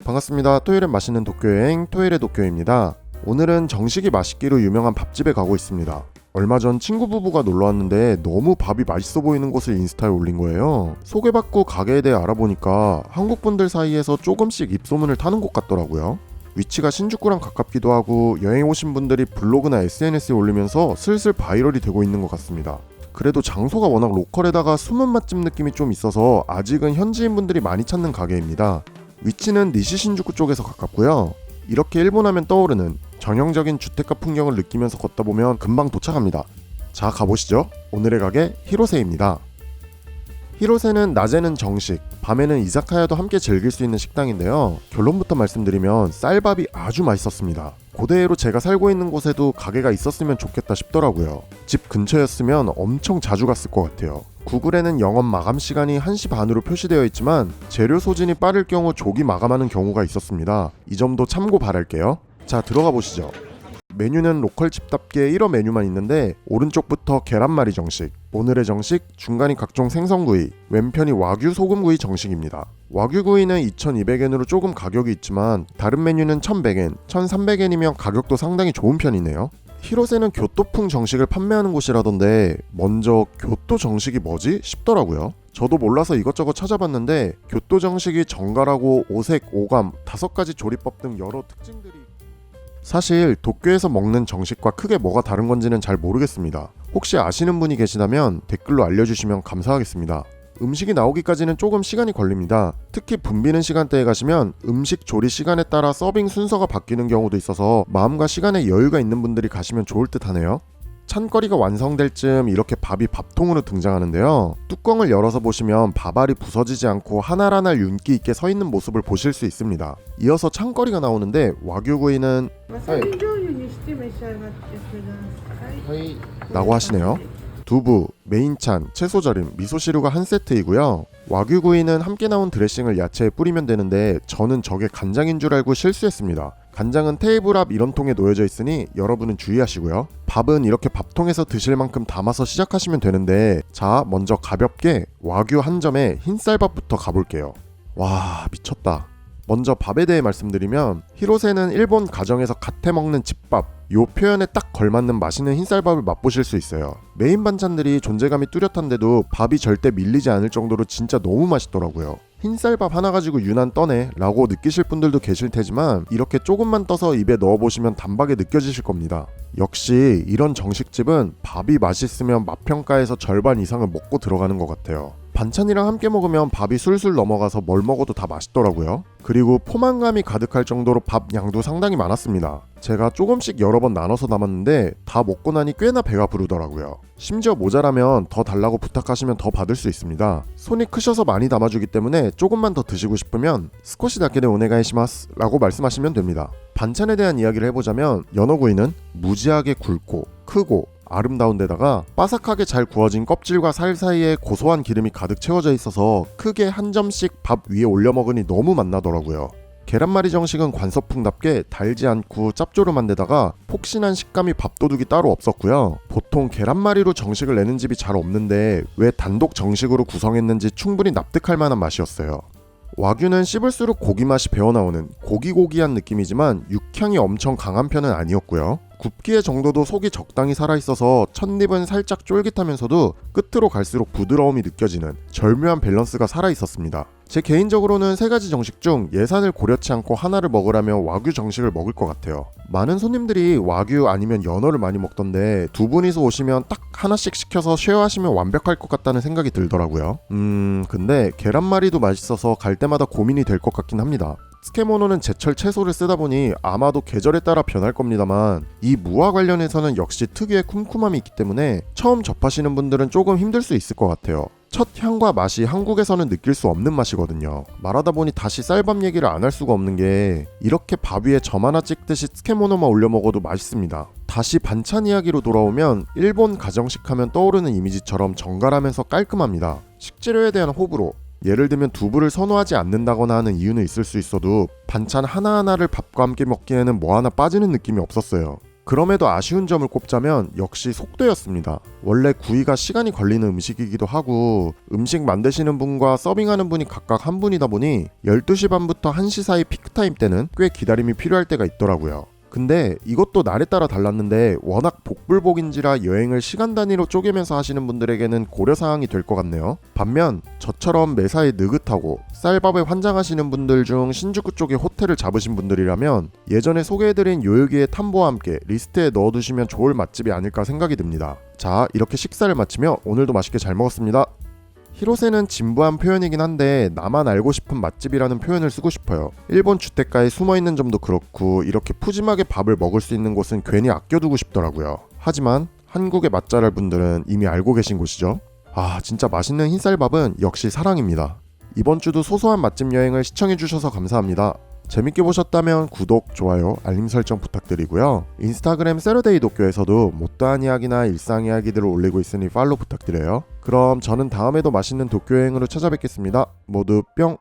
반갑습니다. 토요일엔 맛있는 도쿄여행 토요일의 도쿄입니다. 오늘은 정식이 맛있기로 유명한 밥집에 가고 있습니다. 얼마 전 친구 부부가 놀러왔는데 너무 밥이 맛있어 보이는 곳을 인스타에 올린 거예요. 소개받고 가게에 대해 알아보니까 한국분들 사이에서 조금씩 입소문을 타는 곳 같더라고요. 위치가 신주쿠랑 가깝기도 하고 여행 오신 분들이 블로그나 SNS에 올리면서 슬슬 바이럴이 되고 있는 것 같습니다. 그래도 장소가 워낙 로컬에다가 숨은 맛집 느낌이 좀 있어서 아직은 현지인 분들이 많이 찾는 가게입니다. 위치는 니시 신주쿠 쪽에서 가깝고요. 이렇게 일본 하면 떠오르는 전형적인 주택가 풍경을 느끼면서 걷다 보면 금방 도착합니다. 자, 가보시죠. 오늘의 가게 히로세입니다. 히로세는 낮에는 정식, 밤에는 이자카야도 함께 즐길 수 있는 식당인데요. 결론부터 말씀드리면 쌀밥이 아주 맛있었습니다. 고대로 제가 살고 있는 곳에도 가게가 있었으면 좋겠다 싶더라고요. 집 근처였으면 엄청 자주 갔을 것 같아요. 구글에는 영업 마감 시간이 1시 반으로 표시되어 있지만 재료 소진이 빠를 경우 조기 마감하는 경우가 있었습니다. 이 점도 참고 바랄게요. 자, 들어가 보시죠. 메뉴는 로컬집답게 1호 메뉴만 있는데 오른쪽부터 계란말이 정식, 오늘의 정식, 중간이 각종 생선구이, 왼편이 와규 소금구이 정식입니다. 와규구이는 2,200엔으로 조금 가격이 있지만 다른 메뉴는 1,100엔, 1,300엔이면 가격도 상당히 좋은 편이네요. 히로세는 교토풍 정식을 판매하는 곳이라던데 먼저 교토 정식이 뭐지? 싶더라고요. 저도 몰라서 이것저것 찾아봤는데 교토 정식이 정갈하고 오색, 오감, 5가지 조리법 등 여러 특징들이 사실 도쿄에서 먹는 정식과 크게 뭐가 다른 건지는 잘 모르겠습니다. 혹시 아시는 분이 계시다면 댓글로 알려주시면 감사하겠습니다. 음식이 나오기까지는 조금 시간이 걸립니다. 특히 붐비는 시간대에 가시면 음식 조리 시간에 따라 서빙 순서가 바뀌는 경우도 있어서 마음과 시간에 여유가 있는 분들이 가시면 좋을 듯 하네요. 찬거리가 완성될 즈음 이렇게 밥이 밥통으로 등장하는데요. 뚜껑을 열어서 보시면 밥알이 부서지지 않고 하나하나 윤기 있게 서 있는 모습을 보실 수 있습니다. 이어서 찬거리가 나오는데 와규구이는 라고 하시네요. 두부, 메인찬, 채소절임, 미소시루가 한 세트이고요. 와규구이는 함께 나온 드레싱을 야채에 뿌리면 되는데 저는 저게 간장인 줄 알고 실수했습니다. 간장은 테이블 앞 이런 통에 놓여져 있으니 여러분은 주의하시고요. 밥은 이렇게 밥통에서 드실 만큼 담아서 시작하시면 되는데 자, 먼저 가볍게 와규 한 점에 흰쌀밥부터 가볼게요. 와, 미쳤다. 먼저 밥에 대해 말씀드리면 히로세는 일본 가정에서 갓 해먹는 집밥, 요 표현에 딱 걸맞는 맛있는 흰쌀밥을 맛보실 수 있어요. 메인 반찬들이 존재감이 뚜렷한데도 밥이 절대 밀리지 않을 정도로 진짜 너무 맛있더라고요. 흰쌀밥 하나 가지고 유난 떠네 라고 느끼실 분들도 계실 테지만 이렇게 조금만 떠서 입에 넣어보시면 단박에 느껴지실 겁니다. 역시 이런 정식집은 밥이 맛있으면 맛평가에서 절반 이상을 먹고 들어가는 것 같아요. 반찬이랑 함께 먹으면 밥이 술술 넘어가서 뭘 먹어도 다 맛있더라고요. 그리고 포만감이 가득할 정도로 밥 양도 상당히 많았습니다. 제가 조금씩 여러 번 나눠서 담았는데 다 먹고 나니 꽤나 배가 부르더라고요. 심지어 모자라면 더 달라고 부탁하시면 더 받을 수 있습니다. 손이 크셔서 많이 담아주기 때문에 조금만 더 드시고 싶으면 스코시 다케데 오네가이시마스 라고 말씀하시면 됩니다. 반찬에 대한 이야기를 해보자면 연어구이는 무지하게 굵고 크고 아름다운 데다가 바삭하게 잘 구워진 껍질과 살 사이에 고소한 기름이 가득 채워져 있어서 크게 한 점씩 밥 위에 올려 먹으니 너무 맛나더라고요. 계란말이 정식은 관서풍답게 달지 않고 짭조름한 데다가 폭신한 식감이 밥도둑이 따로 없었고요. 보통 계란말이로 정식을 내는 집이 잘 없는데 왜 단독 정식으로 구성했는지 충분히 납득할 만한 맛이었어요. 와규는 씹을수록 고기 맛이 배어나오는 고기고기한 느낌이지만 육향이 엄청 강한 편은 아니었고요. 굽기의 정도도 속이 적당히 살아있어서 첫입은 살짝 쫄깃하면서도 끝으로 갈수록 부드러움이 느껴지는 절묘한 밸런스가 살아있었습니다. 제 개인적으로는 3가지 정식 중 예산을 고려치 않고 하나를 먹으라면 와규 정식을 먹을 것 같아요. 많은 손님들이 와규 아니면 연어를 많이 먹던데 두 분이서 오시면 딱 하나씩 시켜서 쉐어하시면 완벽할 것 같다는 생각이 들더라고요. 근데 계란말이도 맛있어서 갈 때마다 고민이 될 것 같긴 합니다. 스케모노는 제철 채소를 쓰다 보니 아마도 계절에 따라 변할 겁니다만 이 무와 관련해서는 역시 특유의 쿰쿰함이 있기 때문에 처음 접하시는 분들은 조금 힘들 수 있을 것 같아요. 첫 향과 맛이 한국에서는 느낄 수 없는 맛이거든요. 말하다 보니 다시 쌀밥 얘기를 안 할 수가 없는 게 이렇게 밥 위에 점 하나 찍듯이 스케모노만 올려 먹어도 맛있습니다. 다시 반찬 이야기로 돌아오면 일본 가정식 하면 떠오르는 이미지처럼 정갈하면서 깔끔합니다. 식재료에 대한 호불호, 예를 들면 두부를 선호하지 않는다거나 하는 이유는 있을 수 있어도 반찬 하나하나를 밥과 함께 먹기에는 뭐 하나 빠지는 느낌이 없었어요. 그럼에도 아쉬운 점을 꼽자면 역시 속도였습니다. 원래 구이가 시간이 걸리는 음식이기도 하고 음식 만드시는 분과 서빙하는 분이 각각 한 분이다 보니 12시 반부터 1시 사이 피크타임 때는 꽤 기다림이 필요할 때가 있더라고요. 근데 이것도 날에 따라 달랐는데 워낙 복불복인지라 여행을 시간 단위로 쪼개면서 하시는 분들에게는 고려사항이 될 것 같네요. 반면 저처럼 매사에 느긋하고 쌀밥에 환장하시는 분들 중 신주쿠 쪽에 호텔을 잡으신 분들이라면 예전에 소개해드린 요요기의 탐보와 함께 리스트에 넣어두시면 좋을 맛집이 아닐까 생각이 듭니다. 자, 이렇게 식사를 마치며 오늘도 맛있게 잘 먹었습니다. 히로세는 진부한 표현이긴 한데 나만 알고 싶은 맛집이라는 표현을 쓰고 싶어요. 일본 주택가에 숨어있는 점도 그렇고 이렇게 푸짐하게 밥을 먹을 수 있는 곳은 괜히 아껴두고 싶더라고요. 하지만 한국의 맛잘알 분들은 이미 알고 계신 곳이죠. 아, 진짜 맛있는 흰쌀밥은 역시 사랑입니다. 이번 주도 소소한 맛집 여행을 시청해주셔서 감사합니다. 재밌게 보셨다면 구독, 좋아요, 알림 설정 부탁드리고요. 인스타그램 세러데이 도쿄에서도 못다한 이야기나 일상 이야기들을 올리고 있으니 팔로우 부탁드려요. 그럼 저는 다음에도 맛있는 도쿄 여행으로 찾아뵙겠습니다. 모두 뿅!